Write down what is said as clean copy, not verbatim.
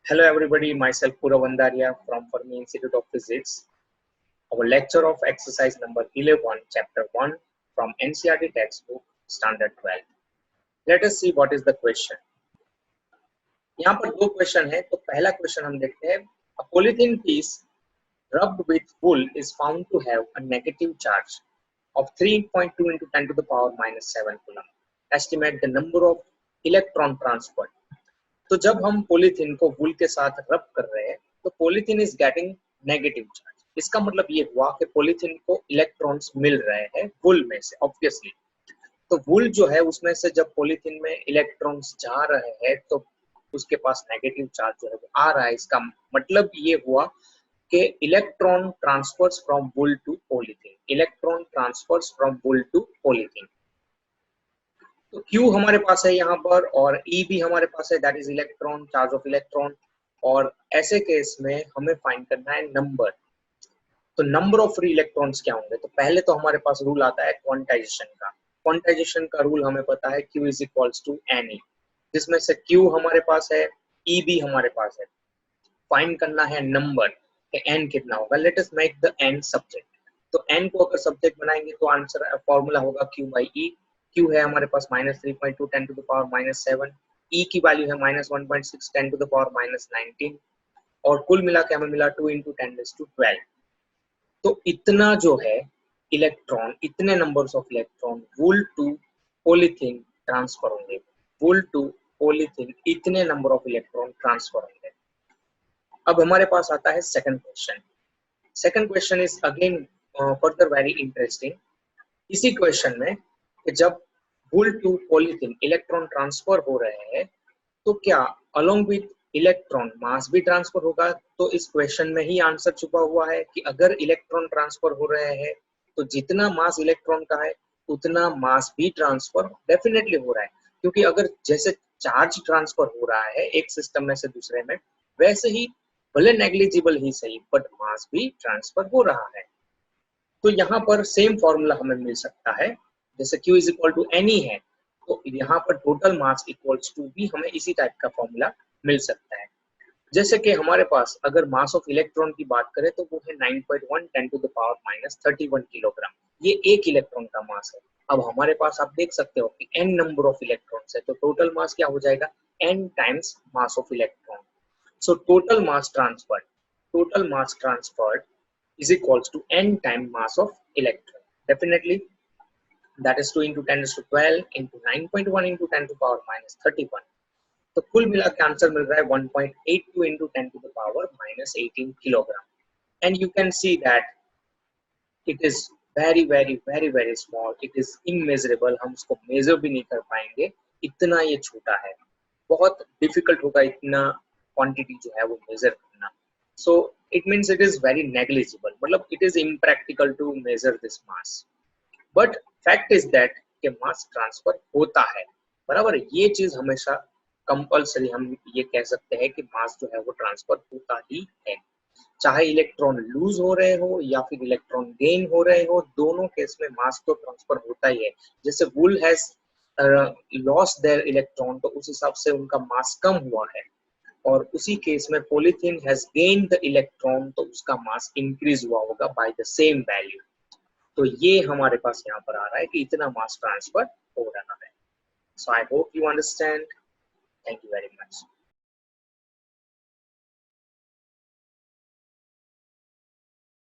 Hello everybody, myself Purav Vandaria from Fermi Institute of Physics. Our lecture of exercise number 11, chapter 1 from NCERT textbook, standard 12. Let us see what is the question. यहाँ पर दो question है, तो पहला question हम देखते हैं. A polythene piece rubbed with wool is found to have a negative charge of 3.2 into 10 to the power minus 7 coulomb. Estimate the number of electron transferred. तो जब हम पॉलीथीन को वूल के साथ रब कर रहे हैं तो polythene is getting negative charge. इसका मतलब ये हुआ कि पॉलीथीन को इलेक्ट्रॉन्स मिल रहे हैं वूल में से ऑब्वियसली. तो वूल जो है उसमें से जब पॉलीथीन में इलेक्ट्रॉन्स जा रहे हैं तो उसके पास नेगेटिव चार्ज जो है वो आ रहा है. इसका मतलब ये हुआ कि electron transfers from wool to polythene. Electron transfers from wool to polythene. तो Q हमारे पास है यहाँ पर और E भी हमारे पास है, that is electron, charge of electron. और ऐसे केस में हमें फाइंड करना है नंबर. तो नंबर ऑफ फ्री इलेक्ट्रॉन्स क्या होंगे? तो पहले तो हमारे पास रूल आता है क्वांटाइजेशन का. क्वांटाइजेशन का रूल हमें पता है Q is equals to NE, जिसमें से Q हमारे पास है, E भी हमारे पास है. फाइंड करना है नंबर कि N कितना होगा. Let us make the N subject. तो N को अगर सब्जेक्ट बनाएंगे तो आंसर फॉर्मूला होगा Q बाई E. Q है हमारे पास minus 3.2 10 to the power minus 7. E की वैल्यू है minus 1.6 10 to the power minus 19. और कुल मिला के हमें मिला 2 इंटू 10⁻12. तो इतना जो है इलेक्ट्रॉन, इतने numbers of electron wool to polythene transfer होंगे. वूल टू पॉलीथीन इतने नंबर ऑफ इलेक्ट्रॉन ट्रांसफर होंगे. अब हमारे पास आता है second question. Second question is again further very interesting. इसी क्वेश्चन में जब wool to polythene electron transfer हो रहे हैं तो क्या अलोंग विद इलेक्ट्रॉन मास भी ट्रांसफर होगा? तो इस क्वेश्चन में ही आंसर छुपा हुआ है कि अगर इलेक्ट्रॉन ट्रांसफर हो रहे हैं तो जितना मास इलेक्ट्रॉन का है उतना मास भी ट्रांसफर डेफिनेटली हो रहा है. क्योंकि अगर जैसे चार्ज ट्रांसफर हो रहा है एक सिस्टम में से दूसरे में, वैसे ही भले नेग्लिजिबल ही सही बट मास भी ट्रांसफर हो रहा है. तो यहाँ पर सेम फॉर्मूला हमें मिल सकता है. जैसे Q is equal to NE है तो यहाँ पर टोटल मास इक्वल्स टू भी हमें इसी टाइप का फॉर्मूला मिल सकता है. जैसे कि हमारे पास अगर मास ऑफ इलेक्ट्रॉन की बात करें तो वो है 9.1 10 to the power minus 31 kilogram. ये एक इलेक्ट्रॉन का मास है. अब हमारे पास आप देख सकते हो कि n नंबर ऑफ इलेक्ट्रॉन्स है तो टोटल मास क्या हो जाएगा? n times mass of electron. So total mass transferred is equals to n time mass of electron. Definitely that is 2 into 10 to 12 into 9.1 into 10 to the power minus 31. तो कुल मिला के answer मिल रहा है 1.82 into 10 to the power minus 18 kilogram. And you can see that it is very very very very small. It is immeasurable. हम उसको major भी नहीं कर पाएंगे, इतना ये छोटा है. बहुत डिफिकल्ट होगा इतना क्वांटिटी जो है वो मेजर करना. So it means it is very negligible. मतलब it is impractical to measure this mass. But fact is that कि mass transfer होता है. बराबर, ये चीज हमेशा कंपल्सरी हम ये कह सकते हैं कि मास जो है वो ट्रांसफर होता ही है. चाहे इलेक्ट्रॉन लूज हो रहे हो या फिर इलेक्ट्रॉन गेन हो रहे हो, दोनों केस में मास तो ट्रांसफर होता ही है. जैसे वूल हैज लॉस्ट देयर इलेक्ट्रॉन तो उस हिसाब से उनका मास कम हुआ है. और उसी केस में polythene has gained the electron तो उसका मास इंक्रीज हुआ होगा बाय द सेम वैल्यू. तो ये हमारे पास यहाँ पर आ रहा है कि इतना मास ट्रांसफर हो रहा है. So I hope you understand. Thank you very much.